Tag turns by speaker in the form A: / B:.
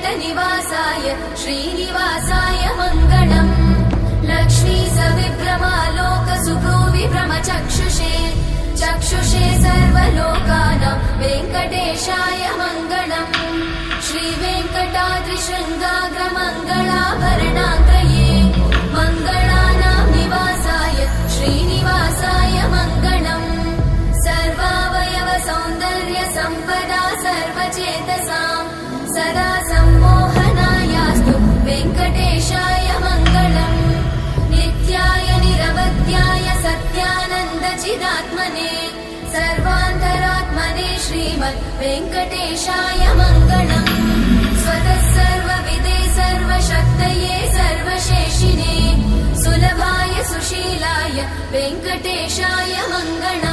A: वैकुण्ठनिवासाय श्रीनिवासाय मङ्गलम् लक्ष्मी सविभ्रमालोकसुभ्रूविभ्रमचक्षुषे चक्षुषे सर्वलोकानां वेङ्कटेशाय मङ्गलम् श्रीवेङ्कटाद्रिशृङ्गाग्रमङ्गलाभरणाङ्गये मङ्गलानां निवासाय श्रीनिवासाय मङ्गलम् सर्वावयव सौन्दर्य सम्पदा सर्वचेतसां सदा सम्मोहनायास्तु वेङ्कटेशाय मङ्गलम् नित्याय निरवध्याय सत्यानन्दचिदात्मने सर्वान्तरात्मने श्रीमद् वेङ्कटेशाय मङ्गलम् स्वतः सर्वविदे सर्वशक्तये सर्वशेषिने सुलभाय सुशीलाय वेङ्कटेशाय मङ्गलम्।